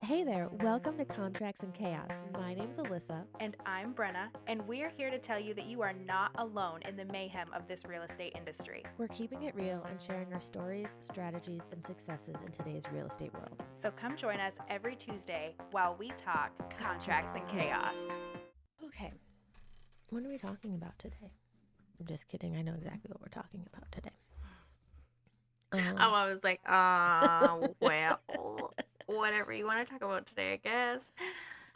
Hey there, welcome to Contracts and Chaos. My name's Alyssa. And I'm Brenna, and we're here to tell you that you are not alone in the mayhem of this real estate industry. We're keeping it real and sharing our stories, strategies, and successes in today's real estate world. So come join us every Tuesday while we talk contracts and chaos. Okay, what are we talking about today? I'm just kidding. I know exactly what we're talking about today. I was like, well, whatever you want to talk about today, I guess.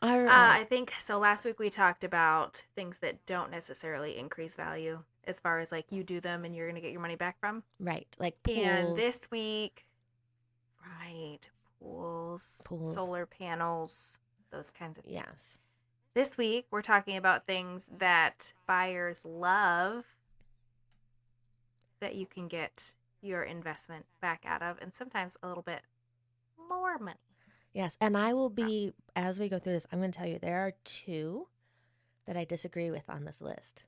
All right. I think so. Last week we talked about things that don't necessarily increase value as far as like you do them and you're going to get your money back from. Right, like pools. And this week, right, pools, solar panels, those kinds of things. Yes. This week, we're talking about things that buyers love that you can get your investment back out of, and sometimes a little bit more money. Yes, and I will be, as we go through this, I'm going to tell you there are two that I disagree with on this list.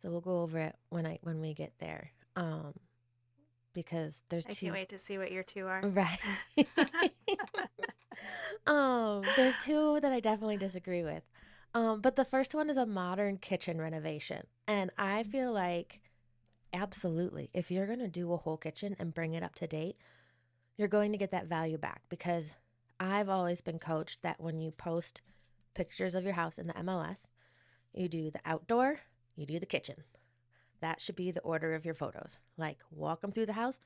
So we'll go over it when we get there. Because there's two. I can't wait to see what your two are. Right. There's two that I definitely disagree with. But the first one is a modern kitchen renovation. And I feel like absolutely, if you're going to do a whole kitchen and bring it up to date, you're going to get that value back, because I've always been coached that when you post pictures of your house in the MLS, you do the outdoor, you do the kitchen. That should be the order of your photos. Like, walk them through the house,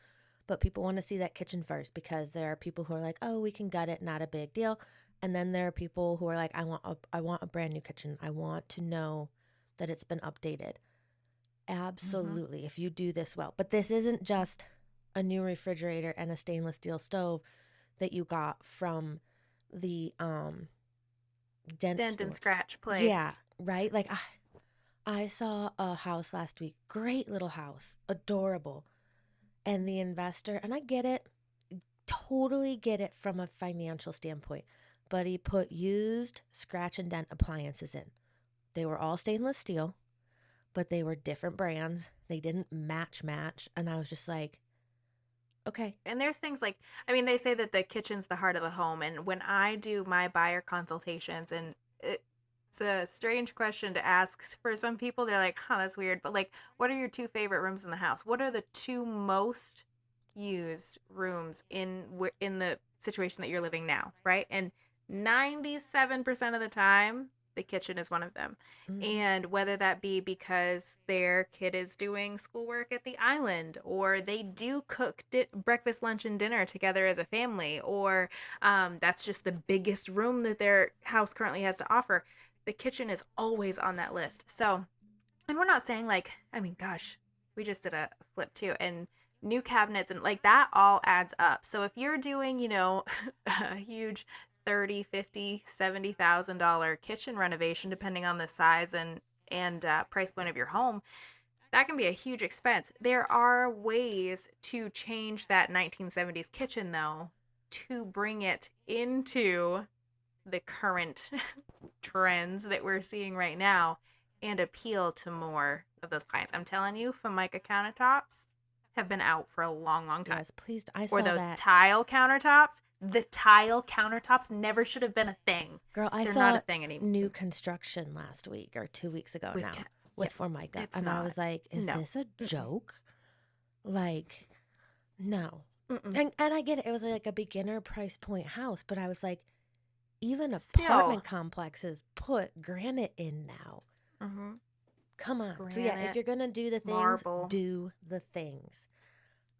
but people want to see that kitchen first, because there are people who are like, oh, we can gut it, not a big deal. And then there are people who are like, I want a brand new kitchen. I want to know that it's been updated. Absolutely, if you do this well. But this isn't just a new refrigerator and a stainless steel stove that you got from the dent and scratch place. Yeah, right? Like, I saw a house last week. Great little house. Adorable. And the investor, and I get it, totally get it from a financial standpoint, but he put used scratch and dent appliances in. They were all stainless steel, but they were different brands. They didn't match. And I was just like, okay. And there's things like, I mean, they say that the kitchen's the heart of a home. And when I do my buyer consultations, and it's a strange question to ask for some people, they're like, huh, that's weird. But like, what are your two favorite rooms in the house? What are the two most used rooms in the situation that you're living now, right? And 97% of the time, the kitchen is one of them. Mm-hmm. And whether that be because their kid is doing schoolwork at the island, or they do cook breakfast, lunch, and dinner together as a family, or that's just the biggest room that their house currently has to offer, the kitchen is always on that list. So, and we're not saying like, I mean, gosh, we just did a flip too, and new cabinets and like that all adds up. So if you're doing, a huge 30, 50, $70,000 kitchen renovation, depending on the size and price point of your home, that can be a huge expense. There are ways to change that 1970s kitchen, though, to bring it into the current trends that we're seeing right now and appeal to more of those clients. I'm telling you, Formica countertops have been out for a long, long time. Yes, please. I saw or those that. tile countertops. The tile countertops never should have been a thing. Girl, They're saw not a thing anymore. New construction last week or 2 weeks ago with Formica. And not. I was like, is this a joke? Like, no. And I get it. It was like a beginner price point house, but I was like, even apartment complexes put granite in now. Mm-hmm. Come on. Granite, so yeah, if you're going to do the things, marble. do the things.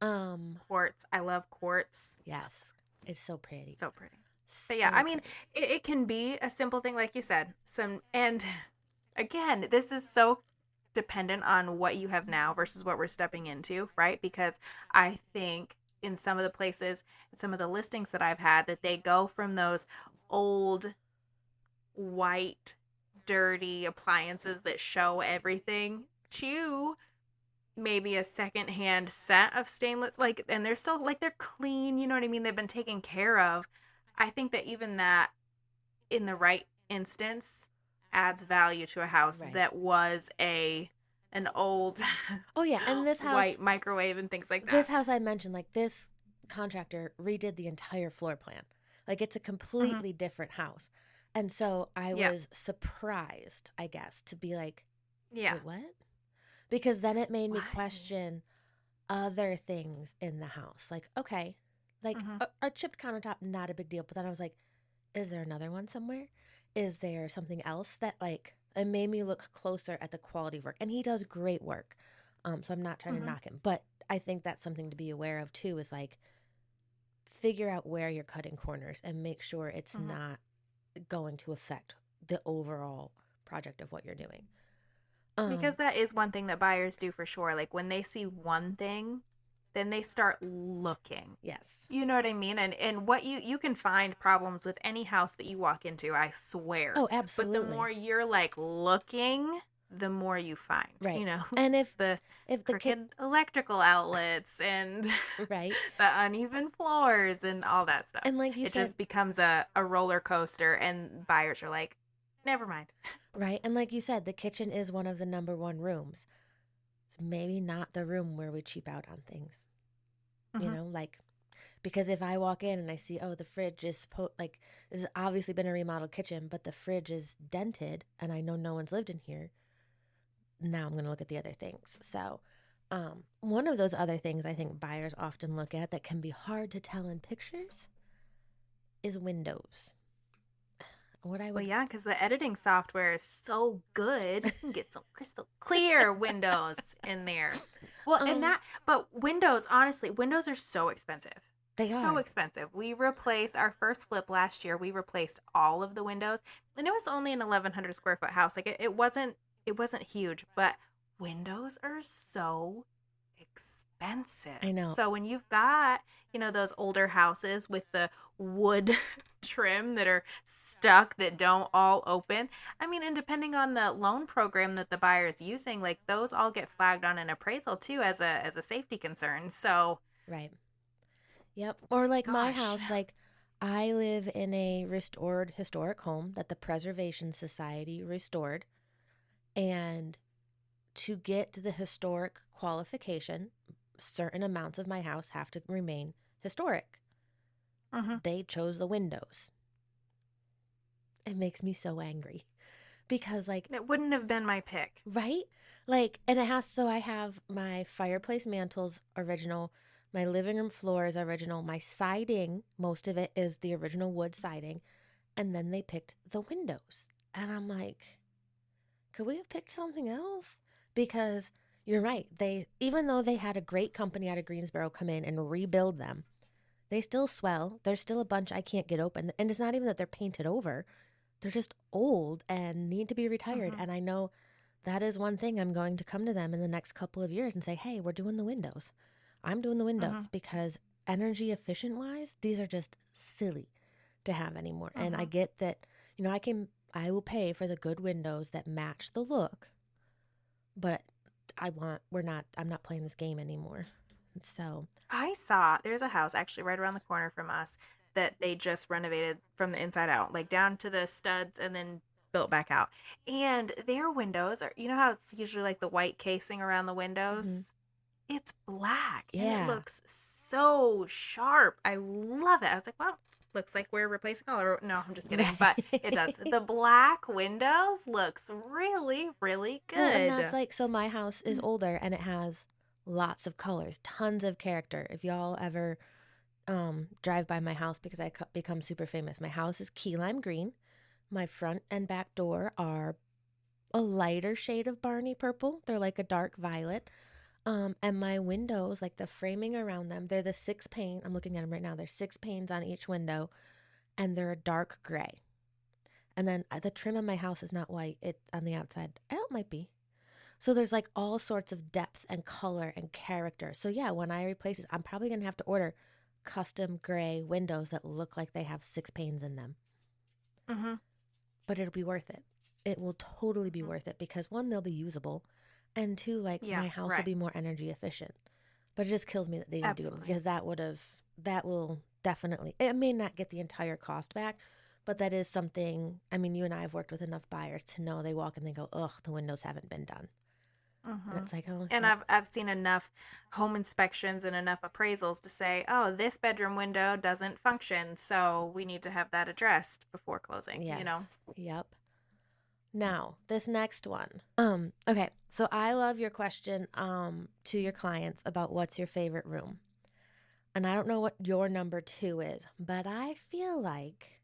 Quartz. I love quartz. Yes. It's so pretty. So pretty. But yeah, I mean, it can be a simple thing, like you said. And again, this is so dependent on what you have now versus what we're stepping into, right? Because I think in some of the places, some of the listings that I've had, that they go from those old white dirty appliances that show everything to maybe a secondhand set of stainless, like, and they're still like, they're clean, you know what I mean? They've been taken care of. I think that even that, in the right instance, adds value to a house that was an old and this house, white microwave and things like that. This house I mentioned, like, this contractor redid the entire floor plan. Like it's a Hmm. completely different house. And so I Yeah. was surprised, I guess, to be like, Yeah. wait, what? Because then it made me What? question other things in the house. Like, okay, like Hmm. a chipped countertop, not a big deal. But then I was like, is there another one somewhere? Is there something else that like it made me look closer at the quality of work? And he does great work. So I'm not trying to Hmm. knock him, but I think that's something to be aware of too. Is like figure out where you're cutting corners and make sure it's Hmm. not going to affect the overall project of what you're doing. Because Um, that is one thing that buyers do for sure. Like when they see one thing, then they start looking. yes. You know what I mean? And what you can find problems with any house that you walk into, I swear. Oh, But the more absolutely. you're like looking, the more you find, Right. the And if the kid crooked electrical outlets and right. the uneven floors and all that stuff. And like you It said, just becomes a roller coaster and buyers are like, never mind. right? And like you said, the kitchen is one of the number one rooms. It's maybe not the room where we cheap out on things. You Hmm. know, like because if I walk in and I see, oh, the fridge is like this has obviously been a remodeled kitchen, but the fridge is dented, and I know no one's lived in here. Now I'm gonna look at the other things. So, one of those other things I think buyers often look at that can be hard to tell in pictures is windows. What I Well, would yeah, because the editing software is so good. You can get some crystal clear windows in there. Well, um but windows, honestly, windows are so expensive. they So are. expensive. We replaced our first flip last year. We replaced all of the windows, and it was only an 1,100 square foot house. Like it wasn't huge, but windows are so expensive. I know. So when you've got, those older houses with the wood trim that are stuck that don't all open. I mean, and depending on the loan program that the buyer is using, like those all get flagged on an appraisal too as a safety concern. So, Right. Yep. Or like my gosh. house, like I live in a restored historic home that the Preservation Society restored. And to get the historic qualification, certain amounts of my house have to remain historic. Hmm. They chose the windows. It makes me so angry because, like, It wouldn't have been my pick. right? Like, and it has, so I have my fireplace mantles original, my living room floor is original, my siding, most of it is the original wood siding, and then they picked the windows. And I'm like, could we have picked something else? Because you're right. They, even though they had a great company out of Greensboro come in and rebuild them, they still swell. There's still a bunch I can't get open. And it's not even that they're painted over. They're just old and need to be retired. Hmm. And I know that is one thing I'm going to come to them in the next couple of years and say, hey, we're doing the windows. I'm doing the Hmm. windows because energy efficient wise, these are just silly to have anymore. And I Hmm. get that, I will pay for the good windows that match the look, but I'm not playing this game anymore. So, There's a house actually right around the corner from us that they just renovated from the inside out, like down to the studs and then built back out. And their windows are, you know how it's usually like the white casing around the mhm, windows? It's black and it yeah. looks so sharp. I love it. I was like, well, looks like we're replacing all our. No, I'm just kidding. But it does. Right. The black windows looks really, really Well, and that's good. like, so my house is older and it has lots of colors, tons of character. If y'all ever drive by my house, because I become super famous, my house is key lime green. My front and back door are a lighter shade of Barney purple. They're like a dark violet. And my windows, like the framing around them, they're the six pane. I'm looking at them right now. There's six panes on each window, and they're a dark gray. And then the trim of my house is not white. It on the outside. Oh, it might be. So there's like all sorts of depth and color and character. So yeah, when I replace this, I'm probably gonna have to order custom gray windows that look like they have six panes in them. Mm-hmm. But it'll be worth it. It will totally be worth it because one, they'll be usable, and two, like Yeah, my house will right. be more energy efficient. But it just kills me that they didn't do it Absolutely. because that will definitely, it may not get the entire cost back, but that is something. I mean, you and I have worked with enough buyers to know they walk and they go, ugh, the windows haven't been done. And Hmm. it's like, oh, And yep, I've seen enough home inspections and enough appraisals to say, oh, this bedroom window doesn't function, so we need to have that addressed before closing, you yes, know? yep. Now, this next one. Okay, so I love your question to your clients about what's your favorite room. And I don't know what your number two is, but I feel like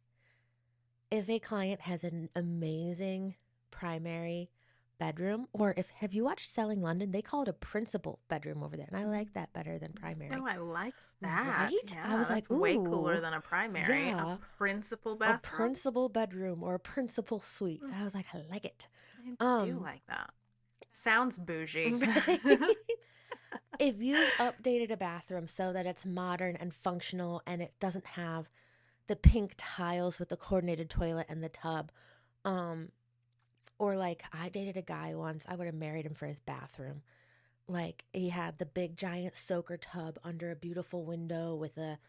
if a client has an amazing primary bedroom, or if have you watched Selling London? They call it a principal bedroom over there, and I like that better than primary. Oh, I like that. Right? I Yeah, was that's like, way cooler ooh, than a primary. A yeah, principal a bathroom? principal bedroom or a principal suite. Mm, I was like, I like it. I do Um, like that. Sounds bougie. right? If you've updated a bathroom so that it's modern and functional and it doesn't have the pink tiles with the coordinated toilet and the tub, um, or like I dated a guy once, I would have married him for his bathroom. Like he had the big giant soaker tub under a beautiful window with a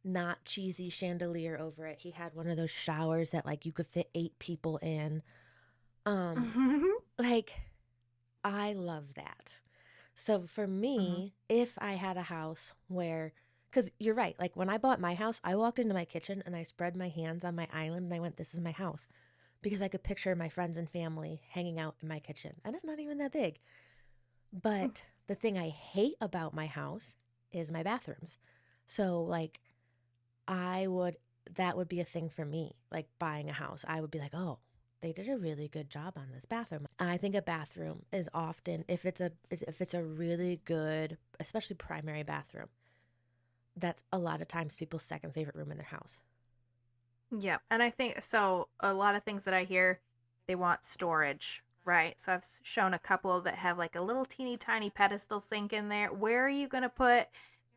not cheesy chandelier over it. He had one of those showers that like you could fit 8 people in. Um, Hmm. like I love that. So for me, if I had a house where, because you're right, like when I bought my house, I walked into my kitchen and I spread my hands on my island and I went, this is my house. Because I could picture my friends and family hanging out in my kitchen. And it's not even that big. But the thing I hate about my house is my bathrooms. So, like, I would, that would be a thing for me, like buying a house. I would be like, oh, they did a really good job on this bathroom. I think a bathroom is often if it's a really good, especially primary bathroom, that's a lot of times people's second favorite room in their house. Yeah, and I think so. A lot of things that I hear, they want storage, right? So I've shown a couple that have like a little teeny tiny pedestal sink in there. Where are you going to put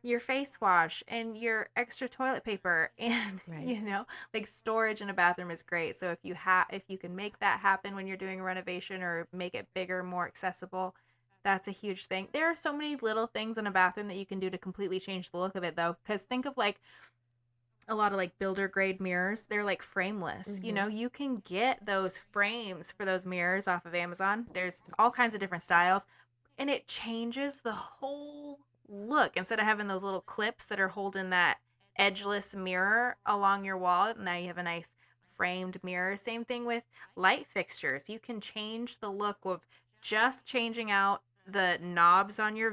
your face wash and your extra toilet paper? And Right. like storage in a bathroom is great. So if you can make that happen when you're doing a renovation or make it bigger, more accessible, that's a huge thing. There are so many little things in a bathroom that you can do to completely change the look of it though, because think of like a lot of like builder grade mirrors. They're like frameless. Mm-hmm. You can get those frames for those mirrors off of Amazon. There's all kinds of different styles, and it changes the whole look. Instead of having those little clips that are holding that edgeless mirror along your wall, now you have a nice framed mirror. Same thing with light fixtures. You can change the look of just changing out the knobs on your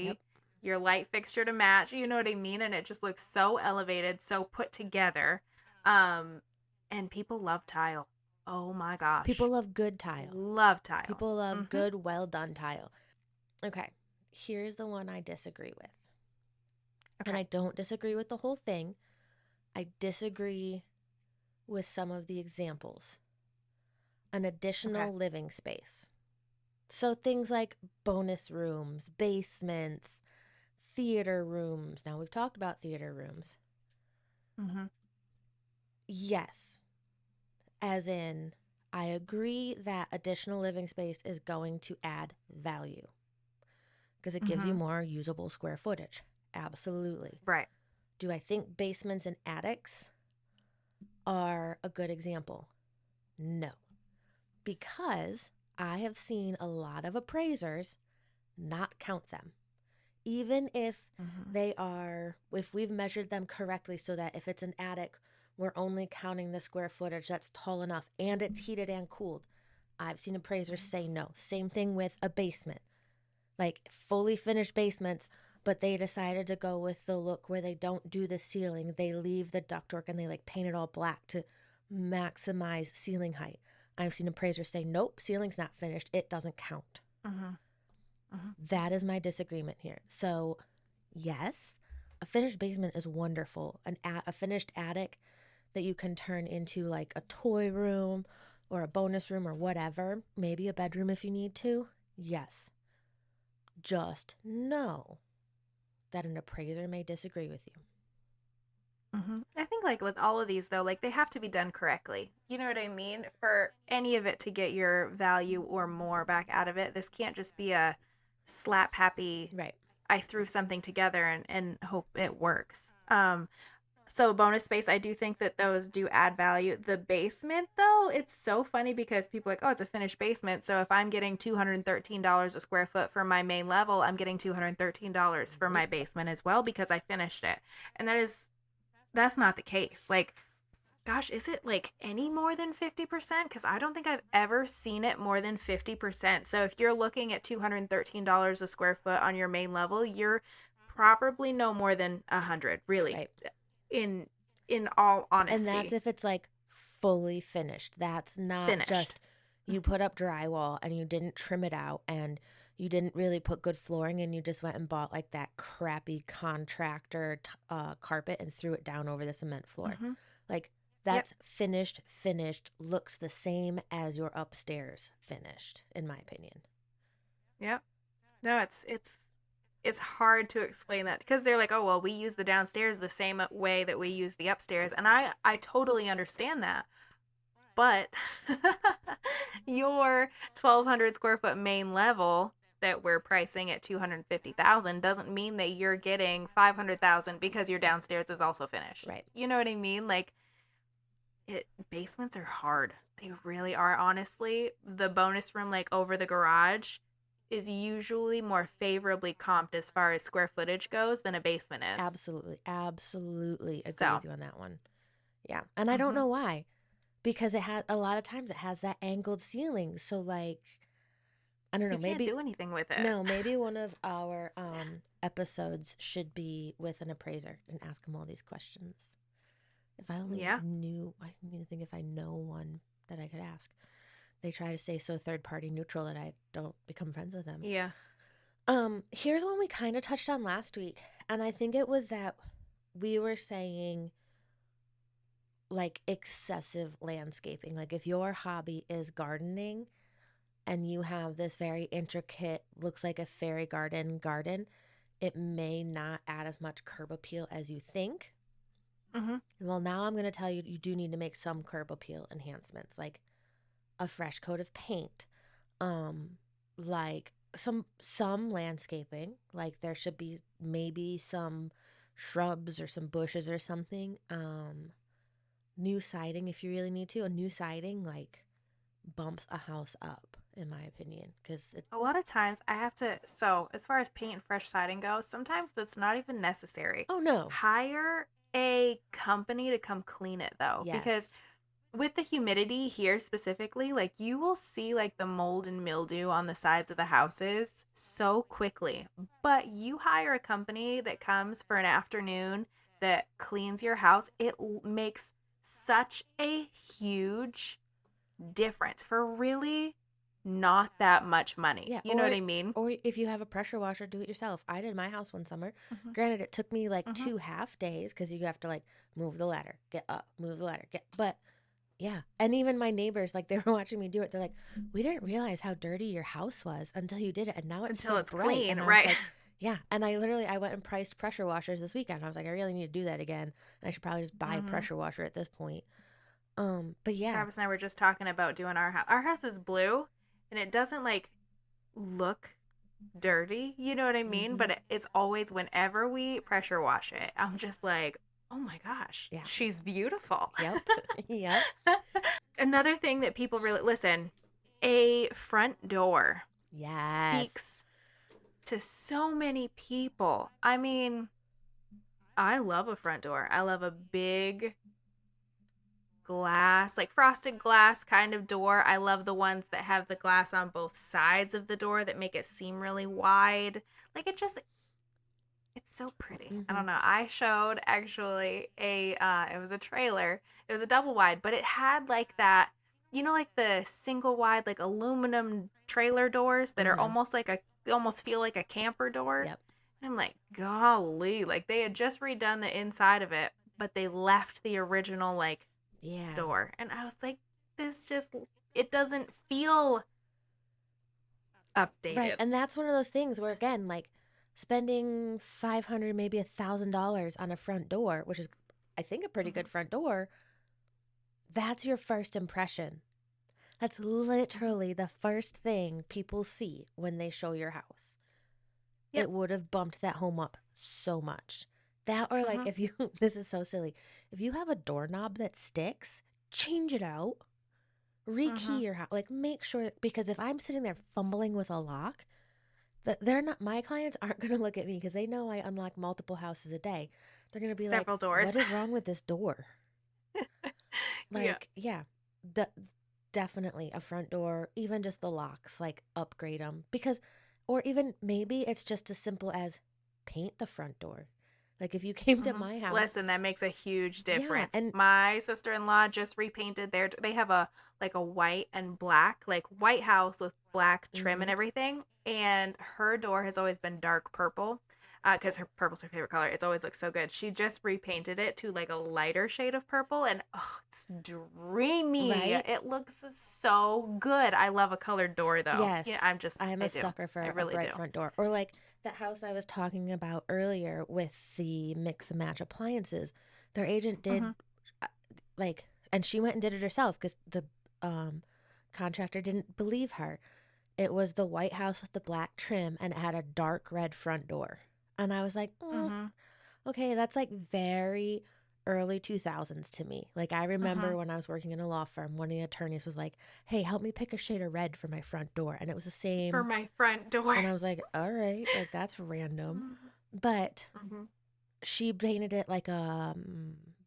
Yep. vanity, your light fixture to match, you know what I mean? And it just looks so elevated, so put together. Um, and people love tile. Oh my People gosh. love good tile. Love tile. People love Mm-hmm. good, well done tile. Okay, here's the one I disagree with. And Okay. I don't disagree with the whole thing. I disagree with some of the examples. An Okay. additional living space. So things like bonus rooms, basements, theater rooms. Now we've talked about theater rooms. Mm-hmm. Yes, as in, I agree that additional living space is going to add value because it gives you Mm-hmm. more usable square footage. Absolutely. Right. Do I think basements and attics are a good example? No, because I have seen a lot of appraisers not count them. Even if Mm-hmm. if we've measured them correctly so that if it's an attic, we're only counting the square footage that's tall enough and it's heated and cooled. I've seen appraisers say no. Same thing with a basement, like fully finished basements, but they decided to go with the look where they don't do the ceiling. They leave the ductwork and they like paint it all black to maximize ceiling height. I've seen appraisers say, nope, ceiling's not finished. It doesn't count. Mm-hmm. Mm-hmm. That is my disagreement here. So, yes, a finished basement is wonderful. A finished attic that you can turn into like a toy room or a bonus room or whatever, maybe a bedroom if you need to. Yes. Just know that an appraiser may disagree with you. Mm-hmm. I think like with all of these though, like they have to be done correctly. You know what I mean? For any of it to get your value or more back out of it, this can't just be a slap happy Right. I threw something together and hope it works. So bonus space, I do think that those do add value. The basement, though, it's so funny because people are like, oh, it's a finished basement. So if I'm getting $213 a square foot for my main level, I'm getting $213 for my basement as well because I finished it. And that's not the case. Like, gosh, is it like any more than 50%? Because I don't think I've ever seen it more than 50%. So if you're looking at $213 a square foot on your main level, you're probably no more than 100, really, Right. in in all And that's honesty. if it's like fully finished. That's not Finished. just you put up drywall and you didn't trim it out and you didn't really put good flooring and you just went and bought like that crappy contractor carpet and threw it down over the cement floor. Mm-hmm. Like Yep. that's finished, looks the same as your upstairs finished, in my opinion. Yep. No, it's hard to explain that because they're like, oh well, we use the downstairs the same way that we use the upstairs, and I totally understand that. But your 1,200 square foot main level that we're pricing at 250,000 doesn't mean that you're getting 500,000 because your downstairs is also finished. Right. You know what I mean? Like basements are hard. They really are. Honestly, the bonus room like over the garage is usually more favorably comped as far as square footage goes than a basement is. Absolutely. Absolutely agree So, with you on that one. Yeah. And I don't mhm. know why. Because it has a lot of times it has that angled ceiling. So like I don't know, You can't maybe do anything with it. no, maybe one of our episodes should be with an appraiser and ask him all these questions. If I only Yeah. knew, I'm going to think if I know one that I could ask. They try to stay so third party neutral that I don't become friends with them. Yeah. Here's one we kind of touched on last week, and I think it was that we were saying like excessive landscaping. Like if your hobby is gardening and you have this very intricate, looks like a fairy garden, it may not add as much curb appeal as you think. Mhm. Well, now I'm going to tell you, you do need to make some curb appeal enhancements, like a fresh coat of paint, um, like some landscaping, like there should be maybe some shrubs or some bushes or something. New siding if you really need to. A new siding like bumps a house up, in my opinion, because it. A lot of times I have to, so as far as paint and fresh siding goes, sometimes that's not even necessary. Oh no. Hire a company to come clean it though, because Yes. with the humidity here specifically, like you will see like the mold and mildew on the sides of the houses so quickly. But you hire a company that comes for an afternoon that cleans your house, makes such a huge difference for really not that much money. Yeah, You know what I mean? or if you have a pressure washer, do it yourself. I did my house one summer. Hmm. Granted, it took me like Hmm. 2 half days because you have to like move the ladder, get up, move the ladder, get. But yeah, and even my neighbors, like they were watching me do it. They're like, "We didn't realize how dirty your house was until you did it, and now it's Until so it's bright." clean, And I was right? like, "Yeah." And I went and priced pressure washers this weekend. I was like, I really need to do that again, and I should probably just buy a Hmm. pressure washer at this point. But yeah, Travis and I were just talking about doing our house. Our house is blue, and it doesn't like look dirty. You know what I mean? mm-hmm, But it's always whenever we pressure wash it, I'm just like, oh my gosh, yeah, she's beautiful. yep, yep, Another thing that people really listen, a front door yes. speaks to so many people. I mean, I love a front door. I love a big glass, like frosted glass kind of door. I love the ones that have the glass on both sides of the door that make it seem really wide. Like it's so pretty. I Mm-hmm. don't know. I showed actually it was a trailer. It was a double wide, but it had like that, like the single wide like aluminum trailer doors that are Mm-hmm. almost like they almost feel like a camper door. Yep. And I'm like, golly, like they had just redone the inside of it, but they left the original like Yeah. door. And I was like, this just it doesn't feel Right. updated. And that's one of those things where again, like spending 500, maybe $1,000 on a front door, which is I think a pretty Hmm. good front door, that's your first impression. That's Hmm. literally the first thing people see when they show your house. Yep. It would have bumped that home up so much. That or like Mm-hmm. if you this is so silly. If you have a doorknob that sticks, change it out. Mm-hmm. Rekey your house. Like make sure because if I'm sitting there fumbling with a lock, that they're not my clients aren't going to look at me because they know I unlock multiple houses a day. They're going to be like, Several doors. "What is wrong with this door?" Yeah. Like, yeah. De- Definitely a front door, even just the locks, like upgrade them because or even maybe it's just as simple as paint the front door. Like if you came to Hmm. my house, Listen, that makes a huge yeah, difference. and My sister-in-law just repainted their, they have a like a white and black, like white house with black trim and mhm, everything. And her door has always been dark purple. Because her purple's her favorite color. It's always looked so good. She just repainted it to like a lighter shade of purple, and oh, it's dreamy. right? It looks so good. I love a colored door, though. Yes. Yeah, I'm I a do. sucker I for a really do. bright front door. Or like that house I was talking about earlier with the mix and match appliances. Their agent Hmm. did uh, like and she went and did it herself because the um contractor didn't believe her. It was the white house with the black trim and it had a dark red front door. And I was like, Hmm. okay, that's like very early 2000s to me. Like I Hmm. remember when I was working in a law firm, one of the attorneys was like, "Hey, help me pick a shade of red for my front door." And it was the For same. my front door. And I was like, "All right, like that's random." Mhm. But Mhm. she painted it like a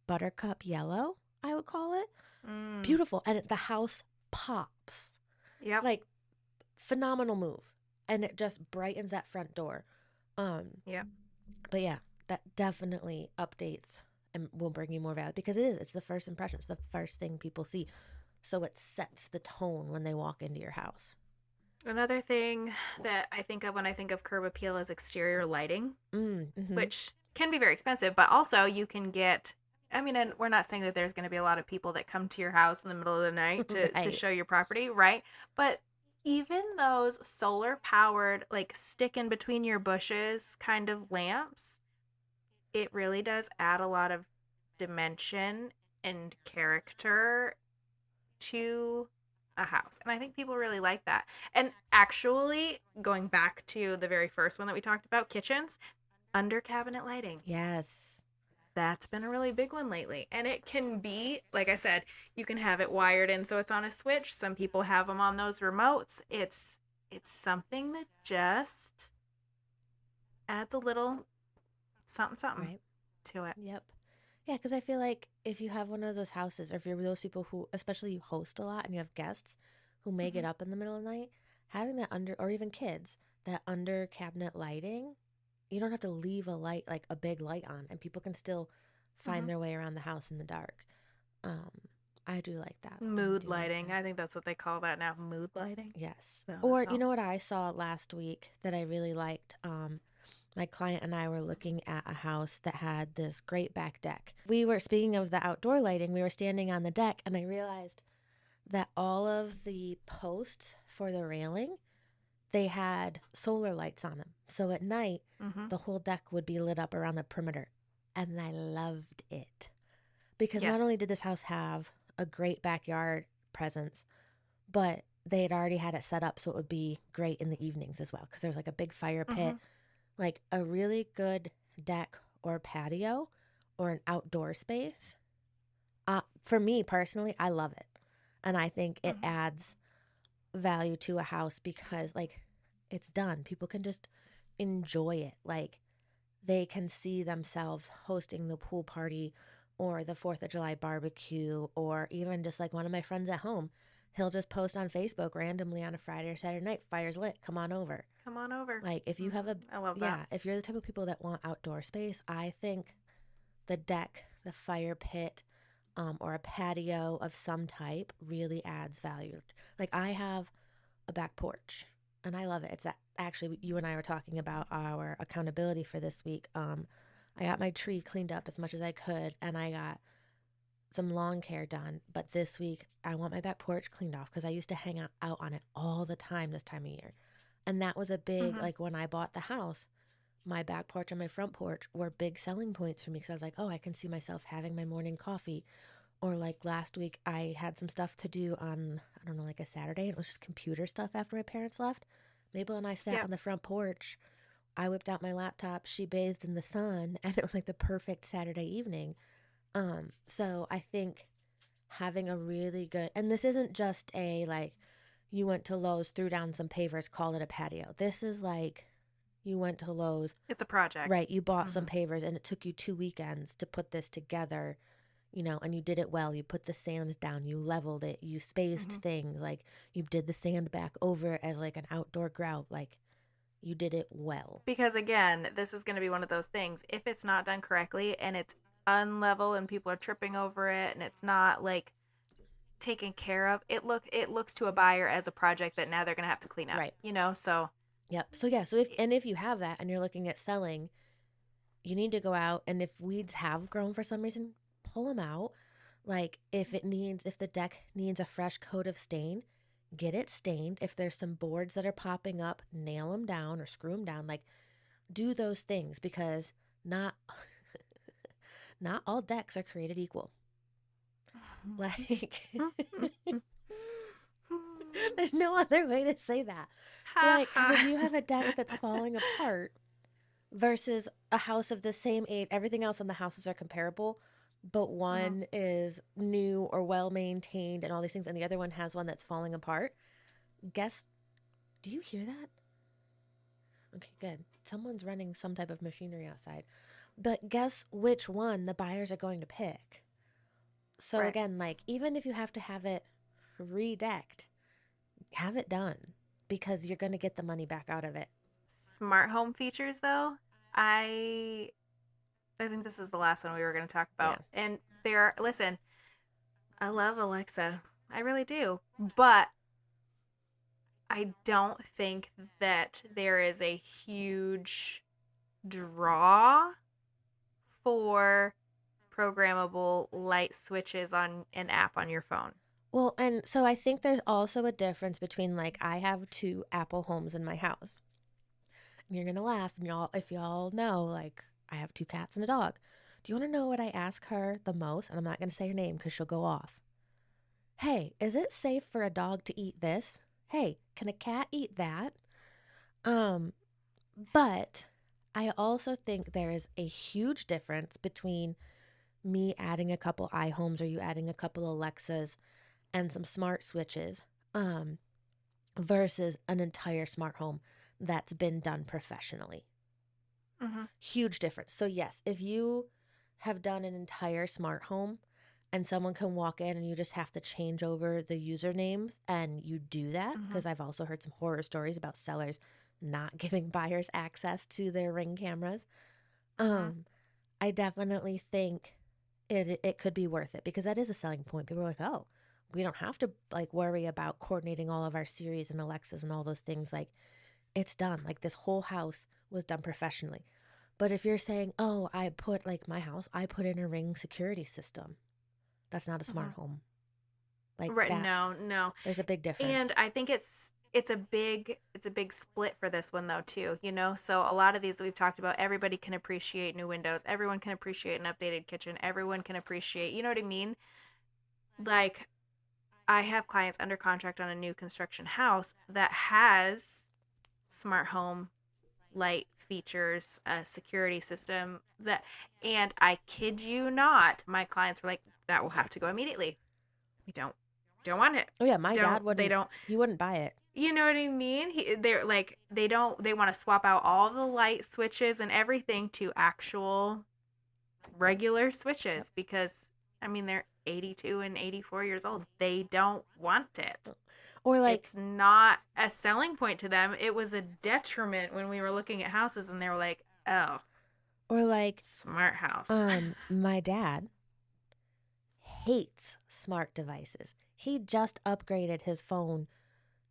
buttercup yellow, I would call it. Mm. Beautiful. And the house pops. Yep. Like phenomenal move. And it just brightens that front door. Um Yep. But yeah, that definitely updates and will bring you more value because it is. It's the first impression. It's the first thing people see. So it sets the tone when they walk into your house. Another thing that I think of when I think of curb appeal is exterior lighting, Mm-hmm. which can be very expensive, but also you can get. I mean, and we're not saying that there's going to be a lot of people that come to your house in the middle of the night to Right. show your property, right? But even those solar powered, like stick in between your bushes kind of lamps, it really does add a lot of dimension and character to a house. And I think people really like that. And actually, going back to the very first one that we talked about, kitchens, under cabinet lighting. Yes. That's been a really big one lately. And it can be, like I said, you can have it wired in so it's on a switch. Some people have them on those remotes. It's something that just adds a little something something Right. to it. Yep. Yeah, because I feel like if you have one of those houses, or if you're those people who, especially you host a lot and you have guests who may get Hmm. up in the middle of the night, having that under, or even kids, that under cabinet lighting, you don't have to leave a light, like a big light on, and people can still find Hmm. their way around the house in the dark. Um, I do like that. I Mood do like lighting. that. I think that's what they call that now. Mood lighting. Yes. So as Or you well. know what I saw last week that I really liked? My client and I were looking at a house that had this great back deck. We were speaking of the outdoor lighting, we were standing on the deck and I realized that all of the posts for the railing, they had solar lights on them. So at night, Hmm. the whole deck would be lit up around the perimeter. And I loved it. Because not Yes. only did this house have a great backyard presence, but they had already had it set up so it would be great in the evenings as well. Because there's like a big fire Hmm. pit, like a really good deck or patio or an outdoor space. For me personally, I love it. And I think it Hmm. adds value to a house because, like, it's done. People can just enjoy it. Like, they can see themselves hosting the pool party or the 4th of July barbecue, or even just like one of my friends at home. He'll just post on Facebook randomly on a Friday or Saturday night, fire's lit, come on over. Come on over. Like, if you have a, I love that. yeah, if you're the type of people that want outdoor space, I think the deck, the fire pit, or a patio of some type really adds value. Like, I have a back porch and I love it. It's that actually you and I were talking about our accountability for this week. I got my tree cleaned up as much as I could and I got some lawn care done. But this week I want my back porch cleaned off because I used to hang out on it all the time this time of year. And that was a big, Hmm. like when I bought the house, my back porch and my front porch were big selling points for me because I was like, oh, I can see myself having my morning coffee. Or like last week, I had some stuff to do on, I don't know, like a Saturday, and it was just computer stuff after my parents left. Mabel and I sat Yep. on the front porch I whipped out my laptop, she bathed in the sun, and it was like the perfect Saturday evening. So I think having a really good, and this isn't just a like you went to Lowe's, threw down some pavers, called it a patio. This is like you went to Lowe's, It's a project. right? You bought some Mhm. pavers and it took you 2 weekends to put this together, and you did it well. You put the sand down, you leveled it, you spaced Mhm. things, like you did the sand back over as like an outdoor grout, like you did it well. Because again, this is going to be one of those things. If it's not done correctly and it's unlevel and people are tripping over it and it's not like taken care of, it looks to a buyer as a project that now they're going to have to clean up. Right. So Yep. So yeah, so if you have that and you're looking at selling, you need to go out, and if weeds have grown for some reason, pull them out. Like if the deck needs a fresh coat of stain, get it stained. If there's some boards that are popping up, nail them down or screw them down. Like do those things, because not not all decks are created equal. Like there's no other way to say that. ha Like, because ha. if you have a deck that's falling apart versus a house of the same age, everything else in the houses are comparable, but Mhm. one is new or well maintained and all these things, and the other one has one that's falling apart. Guess, do you hear that? Okay, good. Someone's running some type of machinery outside. But guess which one the buyers are going to pick? So Right. again, like, even if you have to have it redecked, have it done, because you're going to get the money back out of it. Smart home features though, I I think this is the last one we were going to talk Yeah. about. And listen, I love Alexa. I really do. But I don't think that there is a huge draw for programmable light switches on an app on your phone. Well, and so I think there's also a difference between, like, I have two Apple homes in my house. And you're going to laugh, and if y'all know, like, I have two cats and a dog. Do you want to know what I ask her the most? And I'm not going to say her name because she'll go off. Hey, is it safe for a dog to eat this? Hey, can a cat eat that? Um, but I also think there is a huge difference between me adding a couple iHomes or you adding a couple Alexas and some smart switches, um, versus an entire smart home that's been done professionally. Mm-hmm. Huge difference. So, yes, if you have done an entire smart home and someone can walk in and you just have to change over the usernames and you do that, Mm-hmm. because I've also heard some horror stories about sellers not giving buyers access to their Ring cameras. Mm-hmm. Um, I definitely think it could be worth it, because that is a selling point. People are like, oh, we don't have to like worry about coordinating all of our Series and Alexas and all those things. Like, it's done. Like, this whole house was done professionally. But if you're saying, oh, I put, like, my house, I put in a Ring security system, that's not a Mm-hmm. smart home. Like Right. that, No, no. there's a big And difference. I think it's a big split for this one though too. So a lot of these that we've talked about, everybody can appreciate new windows, everyone can appreciate an updated kitchen, everyone can appreciate, you know what I mean? Like I have clients under contract on a new construction house that has smart home light features, a security system that, and I kid you not, my clients were like, that will have to go immediately. We don't want it. Oh, yeah, my Don't dad they wouldn't, don't he wouldn't buy it. you know what I mean? They're like they want to swap out all the light switches and everything to actual regular Yep. switches because I mean they're 82 and 84 years old. They don't want it. Or, like, It's not a selling point to them. It was a detriment when we were looking at houses and they were like, "Oh, or like, smart house." my dad hates smart devices. He just upgraded his phone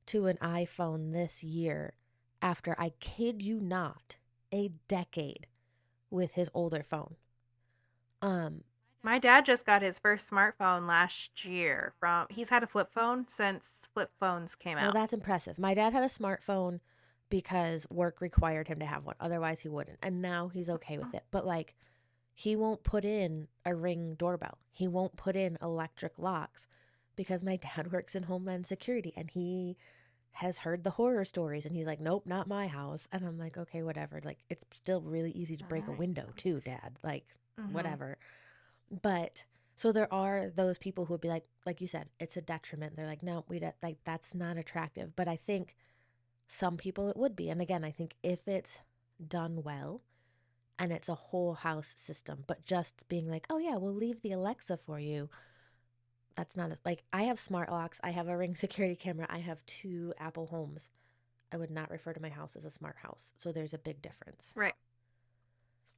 to an iPhone this year after, I kid you not, a decade with his older phone. Um, My dad just got his first smartphone last year from he's had a flip phone since flip phones came well, out. that's impressive. My dad had a smartphone because work required him to have one. Otherwise, he wouldn't. And now he's okay with it. But, like, he won't put in a Ring doorbell. He won't put in electric locks because my dad works in Homeland Security and he has heard the horror stories, and he's like, nope, not my house. And I'm like, okay, whatever. Like, it's still really easy to All break a right. window too, Dad. Like, Mm-hmm. whatever. But so there are those people who would be like you said, it's a detriment. They're like, no, like that's not attractive. But I think some people it would be. And again, I think if it's done well and it's a whole house system, but just being like, oh yeah, we'll leave the Alexa for you. That's not like I have smart locks. I have a Ring security camera. I have 2 Apple homes. I would not refer to my house as a smart house. So there's a big difference. Right.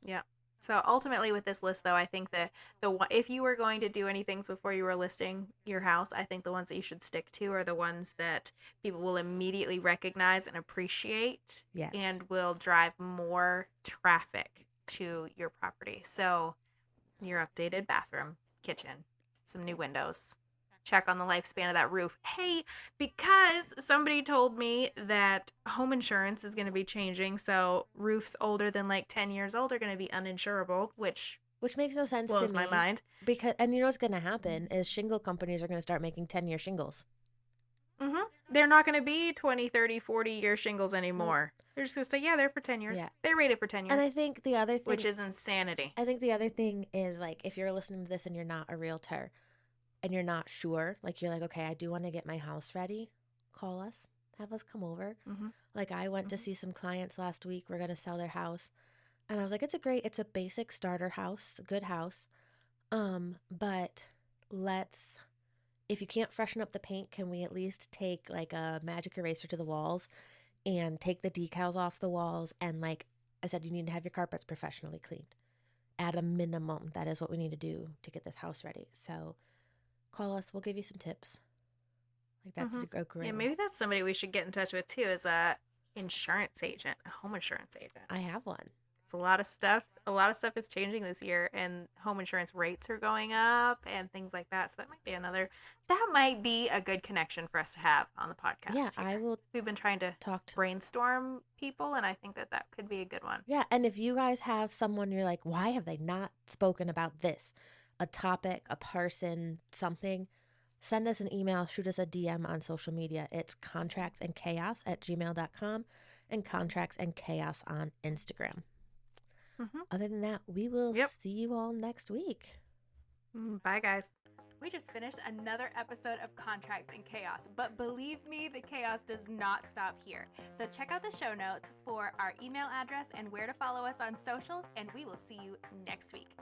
Yeah. So ultimately, with this list, though, I think that if you were going to do any things before you were listing your house, I think the ones that you should stick to are the ones that people will immediately recognize and appreciate, Yes. and will drive more traffic to your property. So your updated bathroom, kitchen, some new windows. Check on the lifespan of that roof. Hey, because somebody told me that home insurance is going to be changing, so roofs older than like 10 years old are going to be uninsurable, which Which makes no sense to blows my me mind. because, and you know what's going to happen is shingle companies are going to start making 10-year shingles. They're not going to be 20, 30, 40-year shingles Nope. anymore. They're just going to say, yeah, they're for 10 years. Yeah. They're rated for 10 And years, I think the other which thing, is insanity. I think the other thing is like if you're listening to this and you're not a realtor and you're not sure, like you're like, okay, I do want to get my house ready, call us, have us come over. Mm-hmm. Like I went to Mm-hmm. see some clients last week. We're going to sell their house. And I was like, it's a basic starter house, a good house. But let's, if you can't freshen up the paint, can we at least take like a magic eraser to the walls and take the decals off the walls? And like I said, you need to have your carpets professionally cleaned. At a minimum, that is what we need to do to get this house ready. So call us, we'll give you some tips. Like that's Mm-hmm. a Yeah, great one. maybe that's somebody we should get in touch with too, as a insurance agent, a home insurance agent. I have one. It's a lot of stuff. A lot of stuff is changing this year, and home insurance rates are going up and things like that. So that might be another. That might be a good connection for us to have on the Yeah, podcast I here. will We've been trying to talk to. brainstorm people, and I think that that could be a good one. Yeah, and if you guys have someone you're like, why have they not spoken about this? A topic, a person, something, send us an email, shoot us a DM on social media. It's contractsandchaos@gmail.com and contractsandchaos on Instagram. Mm-hmm. Other than that, we will Yep. see you all next week. Bye, guys. We just finished another episode of Contracts and Chaos, but believe me, the chaos does not stop here. So check out the show notes for our email address and where to follow us on socials, and we will see you next week.